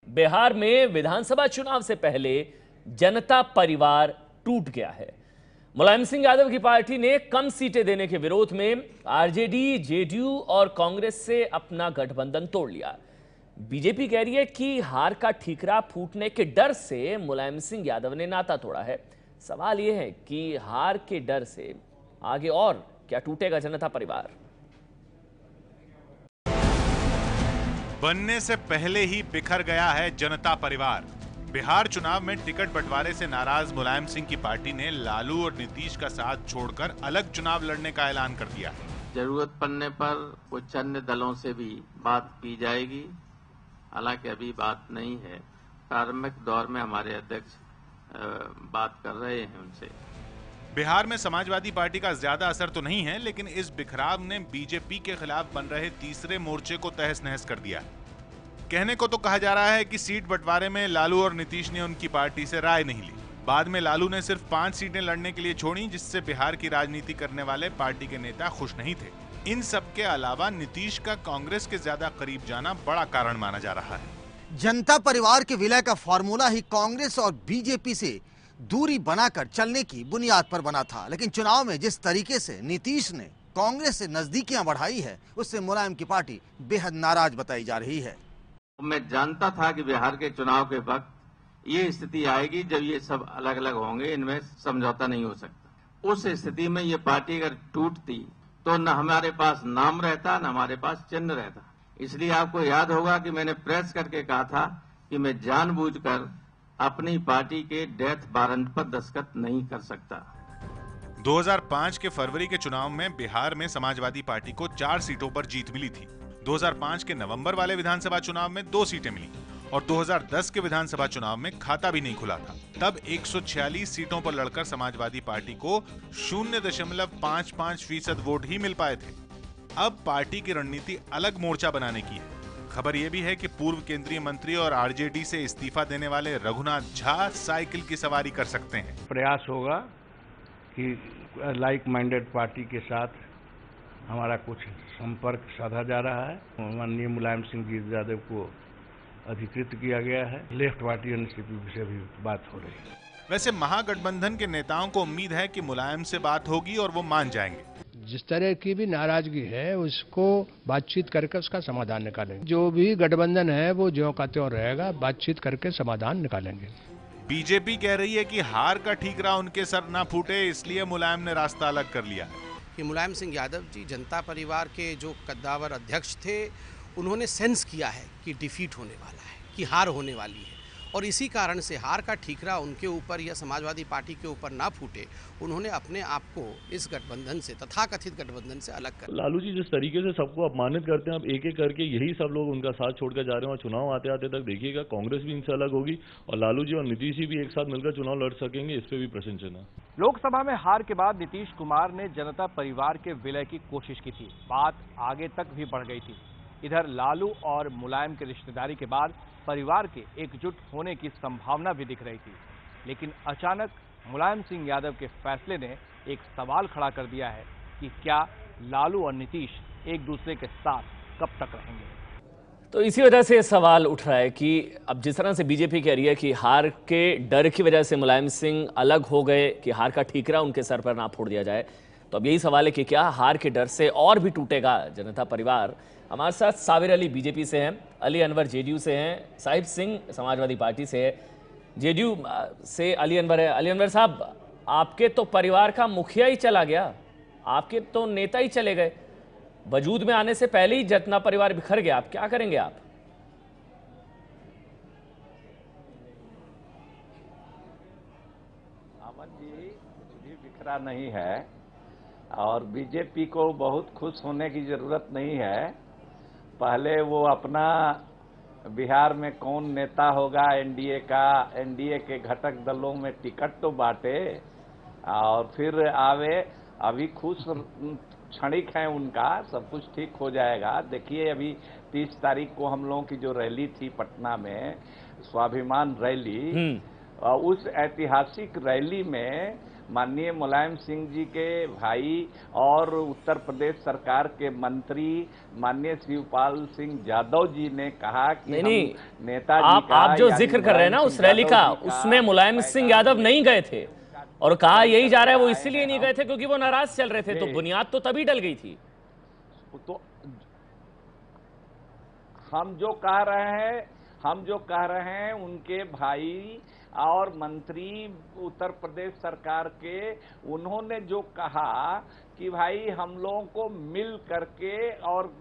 बिहार में विधानसभा चुनाव से पहले जनता परिवार टूट गया है। मुलायम सिंह यादव की पार्टी ने कम सीटें देने के विरोध में आरजेडी, जेडीयू और कांग्रेस से अपना गठबंधन तोड़ लिया। बीजेपी कह रही है कि हार का ठीकरा फूटने के डर से मुलायम सिंह यादव ने नाता तोड़ा है। सवाल यह है कि हार के डर से आगे और क्या टूटेगा जनता परिवार। बनने से पहले ही बिखर गया है जनता परिवार। बिहार चुनाव में टिकट बंटवारे से नाराज मुलायम सिंह की पार्टी ने लालू और नीतीश का साथ छोड़कर अलग चुनाव लड़ने का ऐलान कर दिया है। जरूरत पड़ने पर कुछ अन्य दलों से भी बात की जाएगी। हालांकि अभी बात नहीं है। प्रारंभिक दौर में हमारे अध्यक्ष बात कर रहे हैं उनसे। बिहार में समाजवादी पार्टी का ज्यादा असर तो नहीं है, लेकिन इस बिखराव ने बीजेपी के खिलाफ बन रहे तीसरे मोर्चे को तहस नहस कर दिया है। कहने को तो कहा जा रहा है कि सीट बंटवारे में लालू और नीतीश ने उनकी पार्टी से राय नहीं ली। बाद में लालू ने सिर्फ 5 सीटें लड़ने के लिए छोड़ी, जिससे बिहार की राजनीति करने वाले पार्टी के नेता खुश नहीं थे। इन सब के अलावा नीतीश का कांग्रेस के ज्यादा करीब जाना बड़ा कारण माना जा रहा है। जनता परिवार के विलय का फॉर्मूला ही कांग्रेस और बीजेपी से दूरी बनाकर चलने की बुनियाद पर बना था, लेकिन चुनाव में जिस तरीके से नीतीश ने कांग्रेस से नजदीकियां बढ़ाई है, उससे मुलायम की पार्टी बेहद नाराज बताई जा रही है। मैं जानता था कि बिहार के चुनाव के वक्त ये स्थिति आएगी जब ये सब अलग अलग होंगे, इनमें समझौता नहीं हो सकता। उस स्थिति में ये पार्टी अगर टूटती तो न हमारे पास नाम रहता, न हमारे पास चिन्ह रहता। इसलिए आपको याद होगा कि मैंने प्रेस करके कहा था कि मैं जानबूझकर अपनी पार्टी के डेथ वारंट पर दस्तखत नहीं कर सकता। 2005 के फरवरी के चुनाव में बिहार में समाजवादी पार्टी को 4 सीटों पर जीत मिली थी। 2005 के नवंबर वाले विधानसभा चुनाव में 2 सीटें मिली और 2010 के विधानसभा चुनाव में खाता भी नहीं खुला था। तब 146 सीटों पर लड़कर समाजवादी पार्टी को 0.55% वोट ही मिल पाए थे। अब पार्टी की रणनीति अलग मोर्चा बनाने की है। खबर यह भी है कि पूर्व केंद्रीय मंत्री और आरजेडी से इस्तीफा देने वाले रघुनाथ झा साइकिल की सवारी कर सकते हैं। प्रयास होगा कि लाइक माइंडेड पार्टी के साथ हमारा कुछ संपर्क साधा जा रहा है। माननीय मुलायम सिंह जी यादव को अधिकृत किया गया है। लेफ्ट पार्टी एनसीपी से भी बात हो रही है। वैसे महागठबंधन के नेताओं को उम्मीद है कि मुलायम से बात होगी और वो मान जाएंगे। जिस तरह की भी नाराजगी है उसको बातचीत करके उसका समाधान निकालेंगे। जो भी गठबंधन है वो ज्यों का त्यों रहेगा, बातचीत करके समाधान निकालेंगे। बीजेपी कह रही है कि हार का ठीकरा उनके सर ना फूटे, इसलिए मुलायम ने रास्ता अलग कर लिया कि मुलायम सिंह यादव जी जनता परिवार के जो कद्दावर अध्यक्ष थे, उन्होंने सेंस किया है कि डिफीट होने वाला है, कि हार होने वाली है, और इसी कारण से हार का ठीकरा उनके ऊपर या समाजवादी पार्टी के ऊपर ना फूटे, उन्होंने अपने आप को इस गठबंधन से, तथाकथित गठबंधन से अलग कर। लालू जी जिस तरीके से सबको अपमानित करते हैं, अब एक एक करके यही सब लोग उनका साथ छोड़कर जा रहे हैं और चुनाव आते आते तक देखिएगा कांग्रेस भी इनसे अलग होगी और लालू जी और नीतीश जी भी एक साथ मिलकर चुनाव लड़ सकेंगे। इस पे भी प्रश्न चिन्ह है। लोकसभा में हार के बाद नीतीश कुमार ने जनता परिवार के विलय की कोशिश की थी। बात आगे तक भी बढ़ गई थी। इधर लालू और मुलायम की रिश्तेदारी के बाद परिवार के एकजुट होने की संभावना भी दिख रही थी, लेकिन अचानक मुलायम सिंह यादव के फैसले ने एक सवाल खड़ा कर दिया है कि क्या लालू और नीतीश एक दूसरे के साथ कब तक रहेंगे। तो इसी वजह से सवाल उठ रहा है कि अब जिस तरह से बीजेपी कह रही है कि हार के डर की वजह से मुलायम सिंह अलग हो गए, कि हार का ठीकरा उनके सर पर ना फोड़ दिया जाए, तो अब यही सवाल है कि क्या हार के डर से और भी टूटेगा जनता परिवार। हमारे साथ साबिर अली बीजेपी से हैं, अली अनवर जेडीयू से हैं, साहिब सिंह समाजवादी पार्टी से है, जेडीयू से अली अनवर है। अली अनवर साहब, आपके तो परिवार का मुखिया ही चला गया, आपके तो नेता ही चले गए, वजूद में आने से पहले ही जनता परिवार बिखर गया, आप क्या करेंगे आप? अमन जी, कुछ भी बिखरा नहीं है और बीजेपी को बहुत खुश होने की जरूरत नहीं है। पहले वो अपना बिहार में कौन नेता होगा एनडीए का, एनडीए के घटक दलों में टिकट तो बांटे और फिर आवे। अभी खुश क्षणिक है उनका, सब कुछ ठीक हो जाएगा। देखिए अभी 30 तारीख को हम लोगों की जो रैली थी पटना में, स्वाभिमान रैली, उस ऐतिहासिक रैली में माननीय मुलायम सिंह जी के भाई और उत्तर प्रदेश सरकार के मंत्री माननीय शिवपाल सिंह यादव जी ने कहा कि नहीं, नेताजी का, आप जो जिक्र कर रहे हैं ना उस रैली का, उसमें मुलायम सिंह यादव नहीं गए थे और कहा यही जा रहा है वो इसीलिए नहीं गए थे क्योंकि वो नाराज चल रहे थे, तो बुनियाद तो तभी डल गई थी। तो हम जो कह रहे हैं उनके भाई और मंत्री उत्तर प्रदेश सरकार के, उन्होंने जो कहा कि भाई हम लोगों को मिल करके, और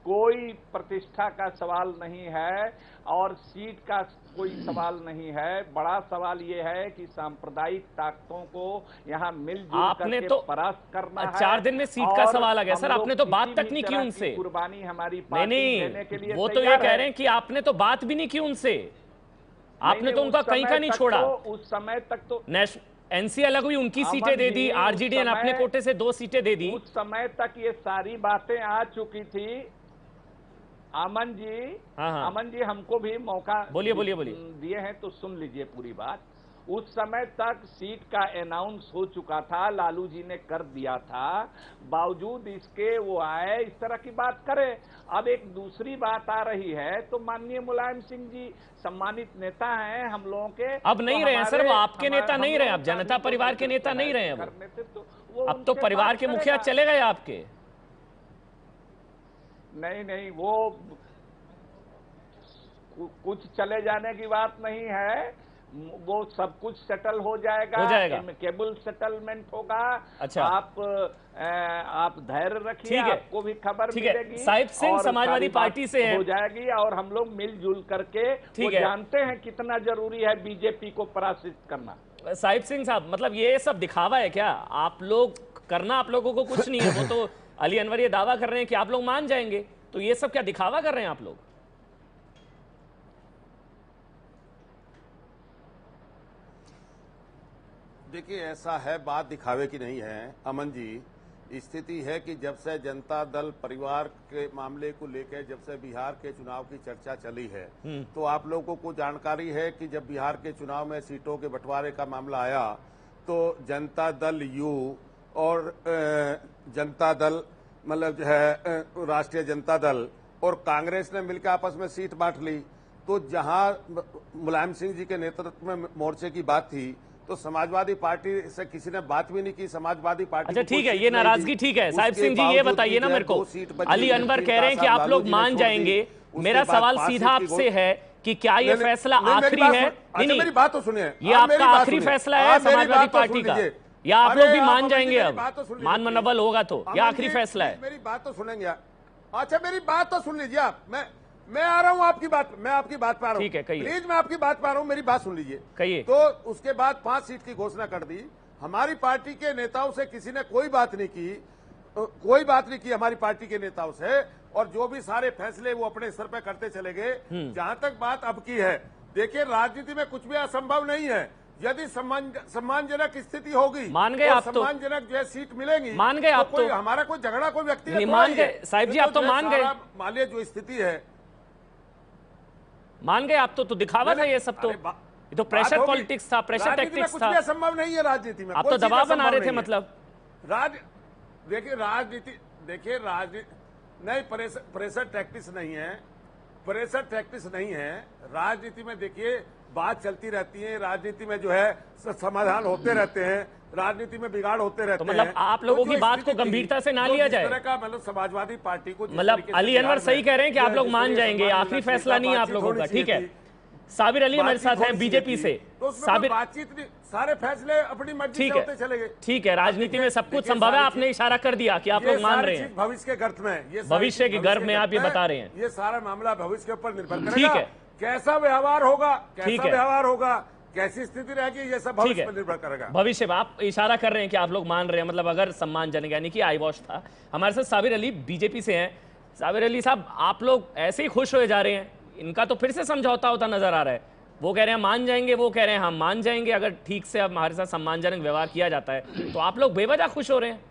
कोई प्रतिष्ठा का सवाल नहीं है और सीट का कोई सवाल नहीं है, बड़ा सवाल ये है कि सांप्रदायिक ताकतों को यहाँ मिलजुल करके तो परास्त करना है। 4 दिन में सीट का सवाल आ गया सर, आपने तो बात तक नहीं की उनसे। कुर्बानी हमारी पार्टी देने के लिए वो तो ये कह रहे हैं कि आपने तो बात भी नहीं की उनसे, आपने तो उनका कहीं का नहीं छोड़ा। उस समय तक तो एनसी अलग हुई, उनकी सीटें दे दी, आरजेडी ने अपने कोटे से 2 सीटें दे दी। उस समय तक ये सारी बातें आ चुकी थी। अमन जी हमको भी मौका बोलिए दिए हैं तो सुन लीजिए पूरी बात। उस समय तक सीट का अनाउंस हो चुका था, लालू जी ने कर दिया था, बावजूद इसके वो आए इस तरह की बात करे। अब एक दूसरी बात आ रही है, तो माननीय मुलायम सिंह जी सम्मानित नेता हैं हम लोगों के, अब नहीं रहे हैं सर, वो आपके नेता नहीं रहे, अब जनता परिवार के नेता नहीं रहे हैं अब तो परिवार के मुखिया चले गए आपके। नहीं, वो कुछ चले जाने की बात नहीं है, वो सब कुछ सेटल हो जाएगा। केबल सेटलमेंट होगा। अच्छा, आप धैर्य रखिए, आपको भी खबर मिलेगी। साहिब सिंह समाजवादी पार्टी से हो जाएगी और हम लोग मिलजुल करके वो जानते हैं कितना जरूरी है बीजेपी को पराजित करना। साहिब सिंह साहब, मतलब ये सब दिखावा है क्या? आप लोग करना, आप लोगों को कुछ नहीं है, वो तो अली अनवर ये दावा कर रहे हैं कि आप लोग मान जाएंगे, तो ये सब क्या दिखावा कर रहे हैं आप लोग? देखिए, ऐसा है, बात दिखावे की नहीं है अमन जी। स्थिति है कि जब से जनता दल परिवार के मामले को लेकर जब से बिहार के चुनाव की चर्चा चली है, तो आप लोगों को जानकारी है कि जब बिहार के चुनाव में सीटों के बंटवारे का मामला आया तो जनता दल यू और जनता दल मतलब जो है राष्ट्रीय जनता दल और कांग्रेस ने मिलकर आपस में सीट बांट ली। तो जहां मुलायम सिंह जी के नेतृत्व में मोर्चे की बात थी तो समाजवादी पार्टी से किसी ने बात भी नहीं की। समाजवादी पार्टी, अच्छा ठीक है, ये नाराजगी ठीक है। साहिब सिंह जी ये बताइए ना मेरे को, अली अनवर कह रहे हैं कि आप लोग मान जाएंगे, मेरा सवाल सीधा आपसे है कि क्या ये फैसला आखिरी है? नहीं, मेरी बात तो सुनिए, ये आपका आखिरी फैसला है समाजवादी पार्टी का, या आप लोग भी मान जाएंगे? अब मान मनवल होगा तो यह आखिरी फैसला है। मेरी बात तो सुनेंगे। अच्छा मेरी बात तो सुन लीजिए आप। मैं आ रहा हूं आपकी बात, मैं आपकी बात पा रहा हूं। ठीक है, कहिए। प्लीज, मैं आपकी बात पा रहा हूं, मेरी बात सुन लीजिए। कहिए। तो उसके बाद 5 सीट की घोषणा कर दी। हमारी पार्टी के नेताओं से किसी ने कोई बात नहीं की हमारी पार्टी के नेताओं से, और जो भी सारे फैसले वो अपने स्तर पर करते चले गए। जहां तक बात अब की है, देखिए राजनीति में कुछ भी असंभव नहीं है। यदि सम्मानजनक स्थिति होगी, मान गए आप, तो सम्मानजनक जो है सीट मिलेंगी, मान गए आप, तो हमारा कोई झगड़ा कोई व्यक्ति नहीं, मान गए साहिब जी, आप तो मान गए। मान लिया जो स्थिति है, मान गए आप तो दिखावा था ये सब, तो ये तो प्रेशर पॉलिटिक्स था, प्रेशर टैक्टिक्स था। कुछ भी असंभव नहीं है राजनीति में, आप तो दबाव बना रहे थे। मतलब देखिए राजनीति नहीं, प्रेशर टैक्टिक्स नहीं है, प्रेशर टैक्टिक्स नहीं है। राजनीति में देखिए बात चलती रहती है, राजनीति में जो है समाधान होते रहते हैं, राजनीति में बिगाड़ होते रहते हैं। तो मतलब आप लोगों की बात को गंभीरता से ना लिया जाए। मतलब समाजवादी पार्टी को, मतलब अली अनवर सही कह रहे हैं कि आप लोग मान जाएंगे, आखिरी फैसला नहीं है आप लोगों का। ठीक है, साबिर अली हमारे साथ हैं बीजेपी से। साबिर, बातचीत सारे फैसले अपनी मर्जी से होते चले गए। ठीक है, राजनीति में सब कुछ संभव है, आपने इशारा कर दिया कि आप लोग मान रहे हैं। भविष्य के गर्भ में, ये भविष्य के गर्भ में आप ये बता रहे हैं, ये सारा मामला भविष्य के ऊपर निर्भर करेगा। ठीक है, कैसा व्यवहार होगा, कैसी स्थिति रहेगी, ये सब भविष्य पर निर्भर करेगा। भविष्य में आप इशारा कर रहे हैं कि आप लोग मान रहे हैं, मतलब अगर सम्मानजनक, यानी कि आई वॉश था। हमारे साथ साबिर अली बीजेपी से हैं। साबिर अली साहब, आप लोग ऐसे ही खुश होए जा रहे हैं, इनका तो फिर से समझौता होता नजर आ रहा है। वो कह रहे हैं मान जाएंगे, वो कह रहे हैं हम मान जाएंगे अगर ठीक से अब हमारे साथ सम्मानजनक व्यवहार किया जाता है। तो आप लोग बेवजह खुश हो रहे हैं।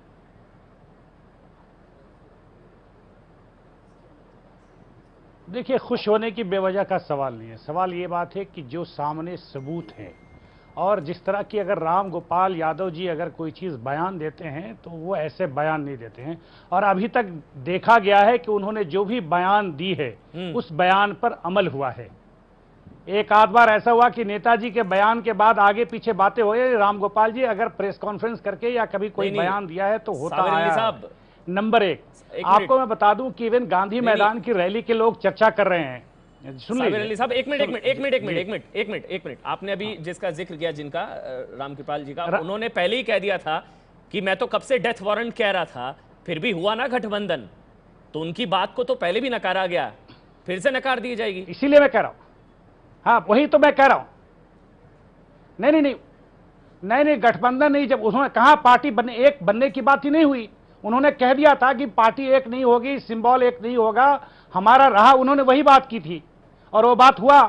देखिए, खुश होने की बेवजह का सवाल नहीं है। सवाल ये बात है कि जो सामने सबूत है और जिस तरह की अगर राम गोपाल यादव जी अगर कोई चीज़ बयान देते हैं तो वो ऐसे बयान नहीं देते हैं। और अभी तक देखा गया है कि उन्होंने जो भी बयान दी है उस बयान पर अमल हुआ है। एक आध बार ऐसा हुआ कि नेताजी के बयान के बाद आगे पीछे बातें हुई। राम गोपाल जी अगर प्रेस कॉन्फ्रेंस करके या कभी कोई बयान दिया है तो होता आया है। नंबर एक, आपको मैं बता दूं कि इवन गांधी मैदान की रैली के लोग चर्चा कर रहे हैं। सुन लीजिए साहब, एक मिनट। आपने अभी जिसका जिक्र किया, जिनका रामकृपाल जी का, उन्होंने पहले ही कह दिया था कि मैं तो कब से डेथ वारंट कह रहा था, फिर भी हुआ ना गठबंधन, तो उनकी बात को तो पहले भी नकारा गया, फिर से नकार दी जाएगी। इसीलिए मैं कह रहा हूं, हाँ वही तो मैं कह रहा हूं। नहीं, गठबंधन नहीं। जब उन्होंने कहा पार्टी बनने की बात ही नहीं हुई। उन्होंने कह दिया था कि पार्टी एक नहीं होगी, सिंबल एक नहीं होगा, हमारा रहा। उन्होंने वही बात की थी और वो बात हुआ।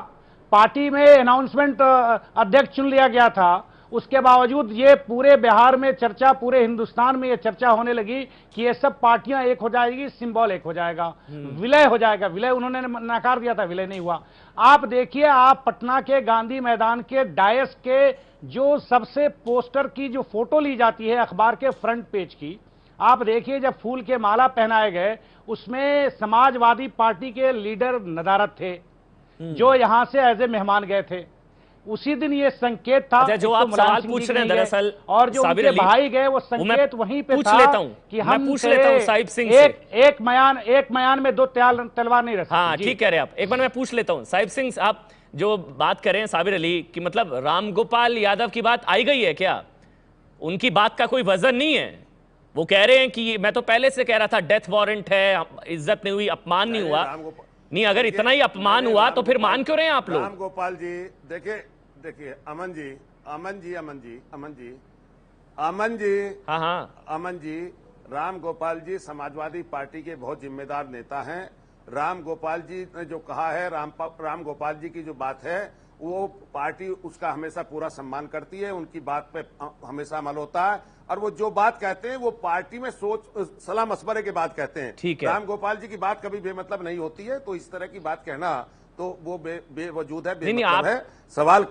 पार्टी में अनाउंसमेंट अध्यक्ष चुन लिया गया था। उसके बावजूद ये पूरे बिहार में चर्चा, पूरे हिंदुस्तान में ये चर्चा होने लगी कि ये सब पार्टियां एक हो जाएगी, सिंबल एक हो जाएगा, विलय हो जाएगा। विलय उन्होंने नकार दिया था, विलय नहीं हुआ। आप देखिए, आप पटना के गांधी मैदान के डायस के जो सबसे पोस्टर की जो फोटो ली जाती है अखबार के फ्रंट पेज की, आप देखिए जब फूल के माला पहनाए गए उसमें समाजवादी पार्टी के लीडर नदारत थे जो यहां से एज ए मेहमान गए थे। उसी दिन ये संकेत था। जो आप सवाल पूछ रहे हैं दरअसल, और जो उनके भाई गए वो संकेत वहीं पे था कि हम पूछ लेता हूं साहिब सिंह से। एक मयान में दो तलवार नहीं रख सकते। हाँ ठीक कह रहे हैं आप। एक बार मैं पूछ लेता हूं साहिब सिंह, आप जो बात कर रहे हैं साबिर अली की, मतलब रामगोपाल यादव की बात आई गई है क्या? उनकी बात का कोई वजन नहीं है? वो कह रहे हैं कि मैं तो पहले से कह रहा था डेथ वारंट है, इज्जत नहीं हुई, अपमान नहीं हुआ। नहीं, अगर इतना ही अपमान हुआ तो फिर मान क्यों रहे हैं आप लोग? रामगोपाल जी देखिए अमन जी, रामगोपाल जी समाजवादी पार्टी के बहुत जिम्मेदार नेता हैं। रामगोपाल जी ने जो कहा है, रामगोपाल जी की जो बात है वो पार्टी उसका हमेशा पूरा सम्मान करती है, उनकी बात पे हमेशा अमल होता है। और वो जो बात कहते हैं वो पार्टी में सोच सलाह मशवरे के बात कहते हैं। ठीक है, रामगोपाल जी की बात कभी बेमतलब नहीं होती है, तो इस तरह की बात कहना तो वो बेवजूद है, बेमतलब है। सवाल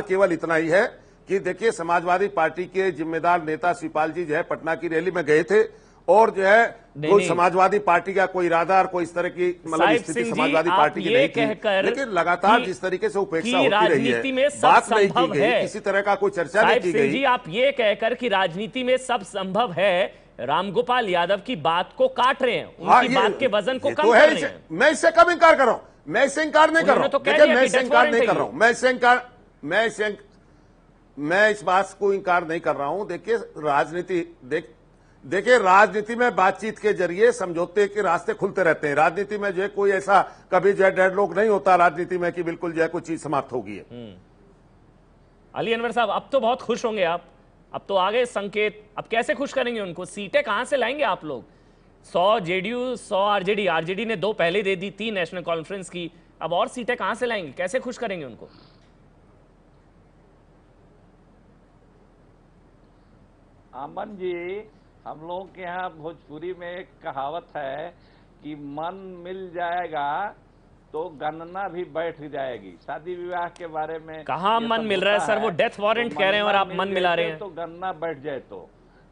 केवल इतना ही है कि देखिए समाजवादी पार्टी के जिम्मेदार नेता शिवपाल जी जो है पटना की रैली में गए थे और जो है कोई समाजवादी पार्टी का कोई इरादा और कोई इस तरह की मतलब स्थिति समाजवादी पार्टी की नहीं थी, लेकिन लगातार जिस तरीके से उपेक्षा होती रही है, बात नहीं की गई, किसी तरह का कोई चर्चा नहीं की गई। आप ये कहकर कि राजनीति में सब संभव है, रामगोपाल यादव की बात को काट रहे हैं, उनकी बात के वजन को कम कर रहे हैं। मैं इससे कब इंकार कर रहा हूं? मैं इससे इंकार नहीं कर रहा हूं। मैं इससे इंकार नहीं कर रहा हूं। मैं इस बात को इंकार नहीं कर रहा हूं। देखिए राजनीति में बातचीत के जरिए समझौते के रास्ते खुलते रहते हैं। राजनीति में जो है कोई ऐसा कभी जो है डेडलॉक नहीं होता राजनीति में कि बिल्कुल जो है कोई चीज समाप्त होगी। अली अनवर साहब, अब तो बहुत खुश होंगे आप, अब तो आगे संकेत, अब कैसे खुश करेंगे उनको? सीटें कहां से लाएंगे आप लोग? 100 जेडीयू, 100 आरजेडी। आरजेडी ने 2 पहले दे दी, 3 नेशनल कॉन्फ्रेंस की, अब और सीटें कहां से लाएंगे? कैसे खुश करेंगे उनको? अमन जी, हम लोगों के यहाँ भोजपुरी में एक कहावत है कि मन मिल जाएगा तो गणना भी बैठ जाएगी। शादी विवाह के बारे में कहाँ मन मिल रहा है सर? वो डेथ वारंट कह रहे हैं और आप मन मिला रहे हैं। तो गणना बैठ जाए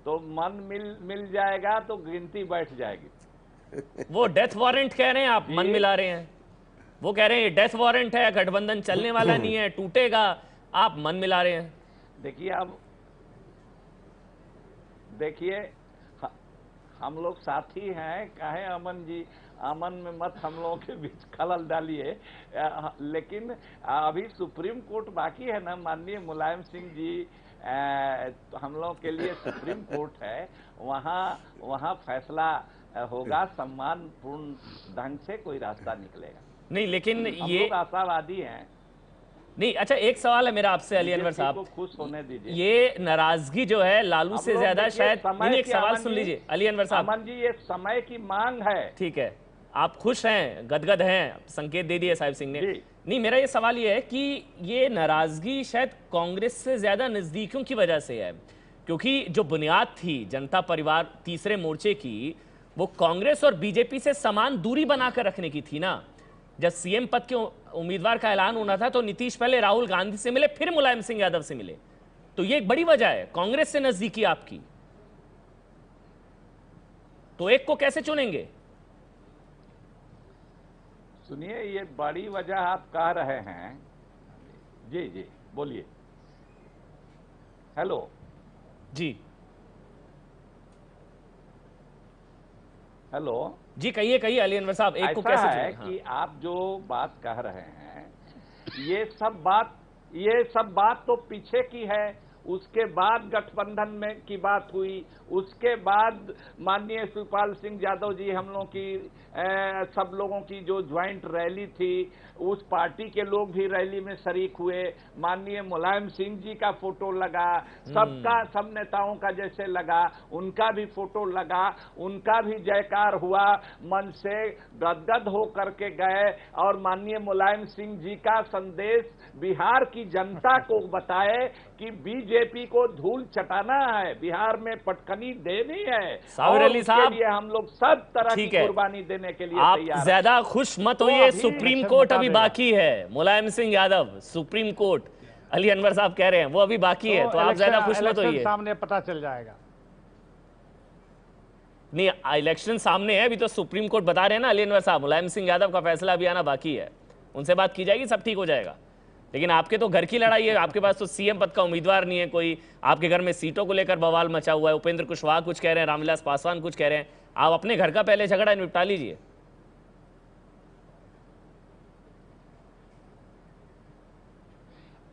तो मन मिल जाएगा तो गिनती बैठ जाएगी। वो डेथ वारंट कह रहे हैं, आप मन मिला रहे हैं। वो कह रहे हैं डेथ वारंट है, गठबंधन चलने वाला नहीं है, टूटेगा, आप मन मिला रहे हैं। देखिए हम लोग साथी हैं, कहे अमन जी, अमन में मत हम लोगों के बीच खलल डालिए। लेकिन अभी सुप्रीम कोर्ट बाकी है ना, माननीय मुलायम सिंह जी, हम लोग के लिए सुप्रीम कोर्ट है, वहाँ फैसला होगा, सम्मानपूर्ण ढंग से कोई रास्ता निकलेगा। नहीं, लेकिन ये लोग आशावादी हैं। नहीं, अच्छा एक सवाल है मेरा आपसे अली अनवर साहब, खुश होने दीजिए। ये नाराजगी जो है लालू से ज्यादा शायद, एक सवाल सुन लीजिए अली अनवर साहब। अमन जी, ये समय की मांग है। ठीक है, आप खुश हैं, गदगद हैं, संकेत दे दिए साहिब सिंह ने। नहीं, मेरा ये सवाल ये है कि ये नाराजगी शायद कांग्रेस से ज्यादा नजदीकियों की वजह से है, क्योंकि जो बुनियाद थी जनता परिवार तीसरे मोर्चे की, वो कांग्रेस और बीजेपी से समान दूरी बनाकर रखने की थी ना। जब सीएम पद के उम्मीदवार का ऐलान होना था तो नीतीश पहले राहुल गांधी से मिले, फिर मुलायम सिंह यादव से मिले। तो ये एक बड़ी वजह है कांग्रेस से नजदीकी आपकी। तो एक को कैसे चुनेंगे? सुनिए, ये बड़ी वजह आप कह रहे हैं। जी जी बोलिए। हेलो जी हेलो जी, कहिए कहिए अली अनवर साहब, एक को कैसे है चुनें? कि आप जो बात कह रहे हैं ये सब बात तो पीछे की है। उसके बाद गठबंधन में की बात हुई, उसके बाद माननीय शिवपाल सिंह यादव जी हम लोगों की सब लोगों की जो ज्वाइंट रैली थी, उस पार्टी के लोग भी रैली में शरीक हुए। माननीय मुलायम सिंह जी का फोटो लगा, सबका, सब नेताओं का जैसे लगा, उनका भी फोटो लगा, उनका भी जयकार हुआ, मन से गदगद हो करके गए और माननीय मुलायम सिंह जी का संदेश बिहार की जनता को बताए कि बीजेपी को धूल चटाना है, बिहार में पटखनी देनी है। साबिर अली साहब, ये हम लोग सब तरह की ठीक है, कुर्बानी देने के लिए आप तैयार ज्यादा खुश मत होइए। सुप्रीम कोर्ट अभी बाकी है। मुलायम सिंह यादव, सुप्रीम कोर्ट, अली अनवर साहब कह रहे हैं वो अभी बाकी है, तो आप ज्यादा खुश मत होइए। सामने पता चल जाएगा। नहीं, इलेक्शन सामने है, अभी तो सुप्रीम कोर्ट बता रहे हैं ना अली अनवर साहब, मुलायम सिंह यादव का फैसला अभी आना बाकी है। उनसे बात की जाएगी, सब ठीक हो जाएगा। लेकिन आपके तो घर की लड़ाई है, आपके पास तो सीएम पद का उम्मीदवार नहीं है कोई, आपके घर में सीटों को लेकर बवाल मचा हुआ है। उपेंद्र कुशवाहा कुछ कह रहे हैं, रामविलास पासवान कुछ कह रहे हैं। आप अपने घर का पहले झगड़ा निपटा लीजिए।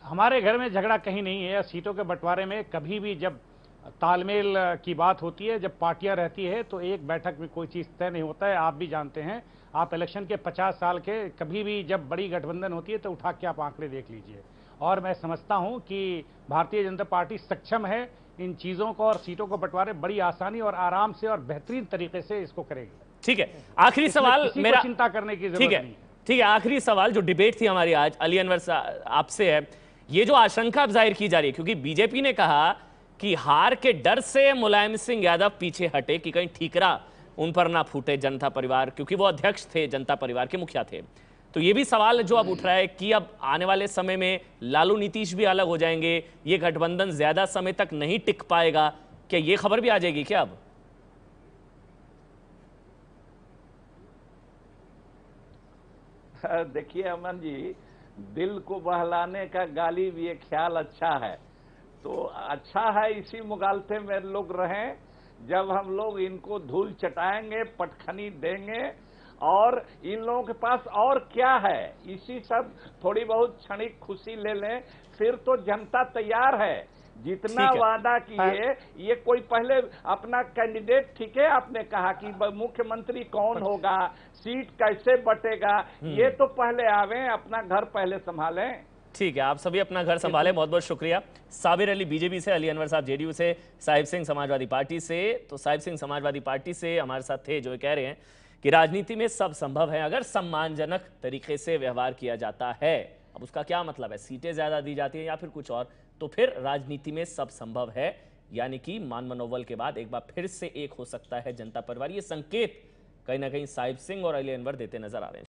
हमारे घर में झगड़ा कहीं नहीं है। सीटों के बंटवारे में कभी भी जब तालमेल की बात होती है, जब पार्टियां रहती है, तो एक बैठक में कोई चीज तय नहीं होता है। आप भी जानते हैं, आप इलेक्शन के 50 साल के कभी भी जब बड़ी गठबंधन होती है तो उठा के आप आंकड़े देख लीजिए। और मैं समझता हूं कि भारतीय जनता पार्टी सक्षम है इन चीजों को, और सीटों को बंटवारे बड़ी आसानी और आराम से और बेहतरीन तरीके से इसको करेगी। ठीक है, आखिरी सवाल मेरा, चिंता करने की जरूरत नहीं है। ठीक है, आखिरी सवाल जो डिबेट थी हमारी आज अली अनवर आपसे है, ये जो आशंका अब जाहिर की जा रही है, क्योंकि बीजेपी ने कहा कि हार के डर से मुलायम सिंह यादव पीछे हटे कि कहीं ठीकरा उन पर ना फूटे जनता परिवार, क्योंकि वो अध्यक्ष थे, जनता परिवार के मुखिया थे। तो ये भी सवाल जो अब उठ रहा है कि अब आने वाले समय में लालू नीतीश भी अलग हो जाएंगे, ये गठबंधन ज्यादा समय तक नहीं टिक पाएगा, क्या ये खबर भी आ जाएगी क्या अब? देखिए अमन जी, दिल को बहलाने का गालिब ये ख्याल अच्छा है, तो अच्छा है इसी मुगालते में लोग रहें। जब हम लोग इनको धूल चटाएंगे, पटखनी देंगे, और इन लोगों के पास और क्या है, इसी सब थोड़ी बहुत क्षणिक खुशी ले लें, फिर तो जनता तैयार है। जितना वादा किए, ये कोई पहले अपना कैंडिडेट, ठीक है आपने कहा कि मुख्यमंत्री कौन होगा, सीट कैसे बटेगा, ये तो पहले आवे, अपना घर पहले संभालें। ठीक है, आप सभी अपना घर संभालें। बहुत बहुत शुक्रिया। साबिर अली बीजेपी से, अली अनवर साहब जेडीयू से, साहिब सिंह समाजवादी पार्टी से। तो साहिब सिंह समाजवादी पार्टी से हमारे साथ थे, जो कह रहे हैं कि राजनीति में सब संभव है अगर सम्मानजनक तरीके से व्यवहार किया जाता है। अब उसका क्या मतलब है, सीटें ज्यादा दी जाती हैं या फिर कुछ और, तो फिर राजनीति में सब संभव है, यानी कि मान मनोबल के बाद एक बार फिर से एक हो सकता है जनता परिवार। ये संकेत कहीं ना कहीं साहिब सिंह और अली अनवर देते नजर आ रहे हैं।